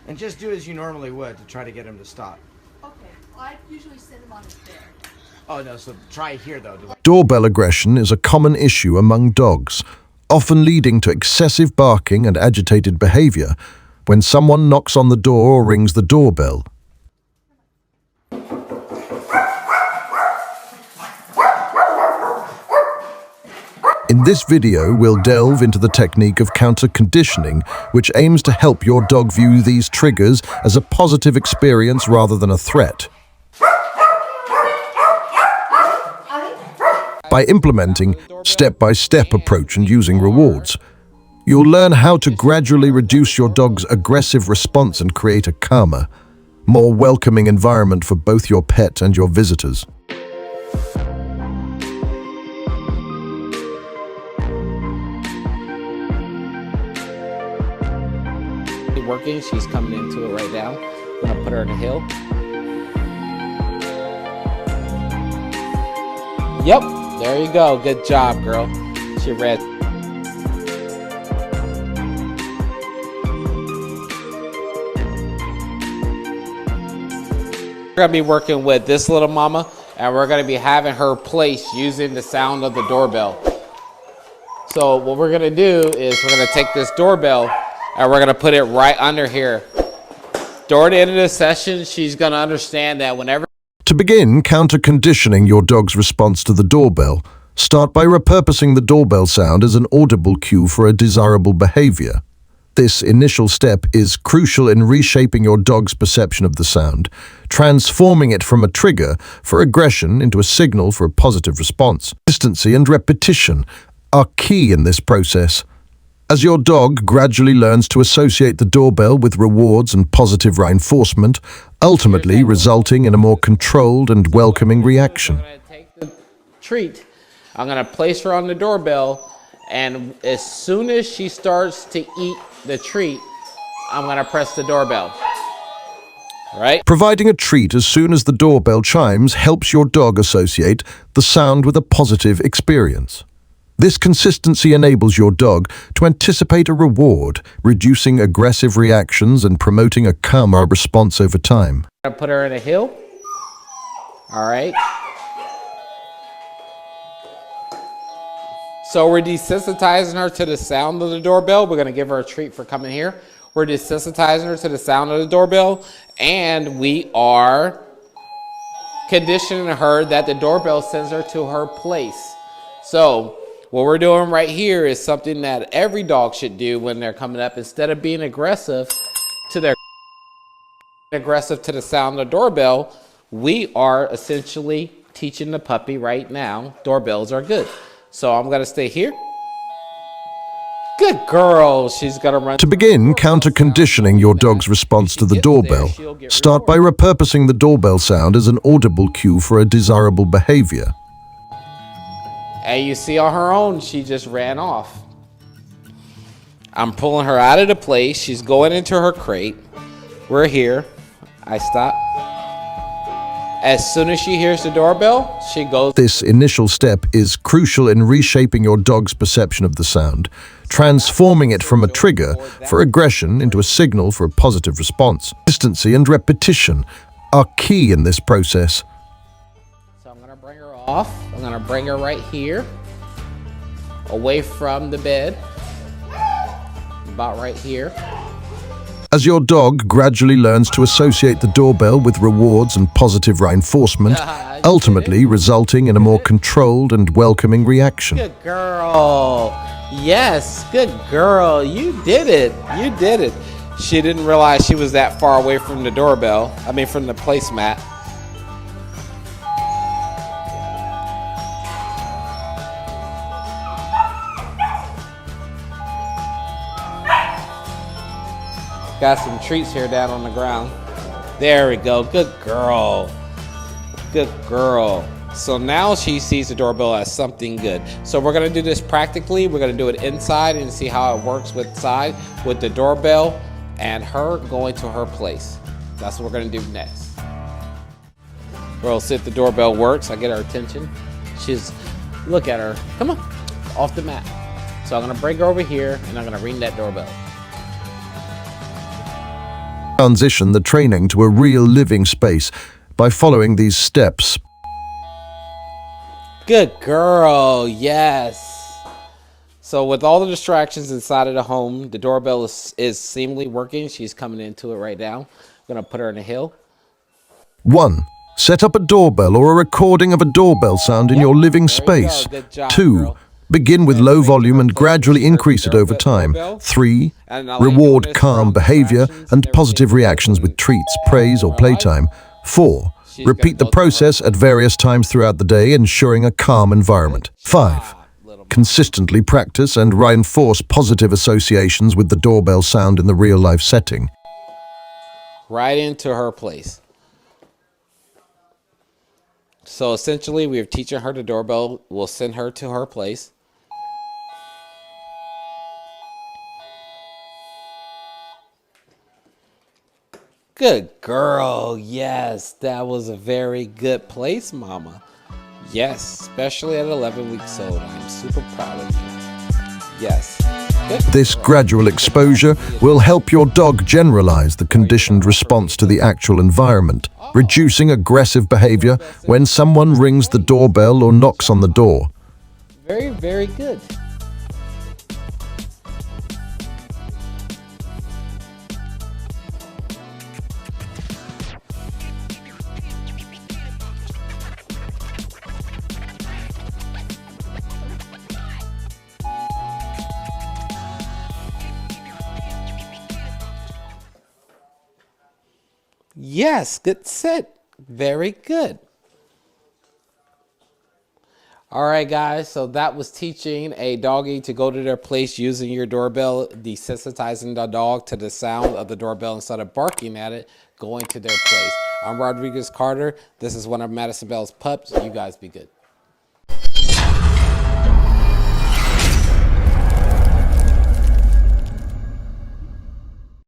And just do as you normally would to try to get him to stop. Okay, well, I usually send him on his bed. Oh no, so try here though. Doorbell aggression is a common issue among dogs, often leading to excessive barking and agitated behavior when someone knocks on the door or rings the doorbell. In this video, we'll delve into the technique of counter-conditioning, which aims to help your dog view these triggers as a positive experience rather than a threat. By implementing step-by-step approach and using rewards, you'll learn how to gradually reduce your dog's aggressive response and create a calmer, more welcoming environment for both your pet and your visitors. Working, she's coming into it right now. I'm gonna put her in a hill. Yep, there you go. Good job, girl. She read. We're gonna be working with this little mama, and we're gonna be having her place using the sound of the doorbell. So what we're gonna do is we're gonna take this doorbell and we're gonna put it right under here. During the end of the session, she's gonna understand that whenever... To begin counter-conditioning your dog's response to the doorbell, start by repurposing the doorbell sound as an audible cue for a desirable behavior. This initial step is crucial in reshaping your dog's perception of the sound, transforming it from a trigger for aggression into a signal for a positive response. Consistency and repetition are key in this process. As your dog gradually learns to associate the doorbell with rewards and positive reinforcement, ultimately resulting in a more controlled and welcoming reaction. I'm gonna take the treat, I'm gonna place her on the doorbell, and as soon as she starts to eat the treat, I'm gonna press the doorbell. Right? Providing a treat as soon as the doorbell chimes helps your dog associate the sound with a positive experience. This consistency enables your dog to anticipate a reward, reducing aggressive reactions and promoting a calmer response over time. I'm gonna put her in a hill. All right. So we're desensitizing her to the sound of the doorbell. We're gonna give her a treat for coming here. We're desensitizing her to the sound of the doorbell, and we are conditioning her that the doorbell sends her to her place. So what we're doing right here is something that every dog should do when they're coming up. Instead of being aggressive to the sound of the doorbell, we are essentially teaching the puppy right now, doorbells are good. So I'm gonna stay here. Good girl, she's gonna run. To begin counter-conditioning your dog's response to the doorbell, start by repurposing the doorbell sound as an audible cue for a desirable behavior. And you see on her own, she just ran off. I'm pulling her out of the place. She's going into her crate. We're here. I stop. As soon as she hears the doorbell, she goes. This initial step is crucial in reshaping your dog's perception of the sound, transforming it from a trigger for aggression into a signal for a positive response. Consistency and repetition are key in this process. So I'm gonna bring her off. I'm gonna bring her right here, away from the bed, about right here. As your dog gradually learns to associate the doorbell with rewards and positive reinforcement, ultimately resulting in a more controlled and welcoming reaction. Good girl. Yes, good girl. You did it. You did it. She didn't realize she was that far away from the doorbell. I mean, from the placemat. Got some treats here down on the ground. There we go. Good girl. Good girl. So now she sees the doorbell as something good. So we're gonna do this practically. We're gonna do it inside and see how it works with the doorbell and her going to her place. That's what we're gonna do next. We'll see if the doorbell works. I get her attention. Look at her. Come on, off the mat. So I'm gonna bring her over here and I'm gonna ring that doorbell. transition the training to a real living space by following these steps. Good girl, yes. So with all the distractions inside of the home, the doorbell is seemingly working. She's coming into it right now. I'm gonna put her in a hill. 1. Set up a doorbell or a recording of a doorbell sound in your living space. Good job, 2. girl. Begin with low volume and gradually increase it over time. 3. Reward calm behavior and positive reactions with treats, praise, or playtime. 4. Repeat the process at various times throughout the day, ensuring a calm environment. 5. Consistently practice and reinforce positive associations with the doorbell sound in the real-life setting. Right into her place. So essentially, we're teaching her the doorbell. We'll send her to her place. Good girl. Yes, that was a very good place, Mama. Yes, especially at 11 weeks old. I'm super proud of you. Yes. This gradual exposure will help your dog generalize the conditioned response to the actual environment, reducing aggressive behavior when someone rings the doorbell or knocks on the door. Very, very good. Yes, good sit. Very good. All right, guys. So that was teaching a doggy to go to their place using your doorbell, desensitizing the dog to the sound of the doorbell instead of barking at it, going to their place. I'm Rodriguez Carter. This is one of Madison Bell's pups. You guys be good.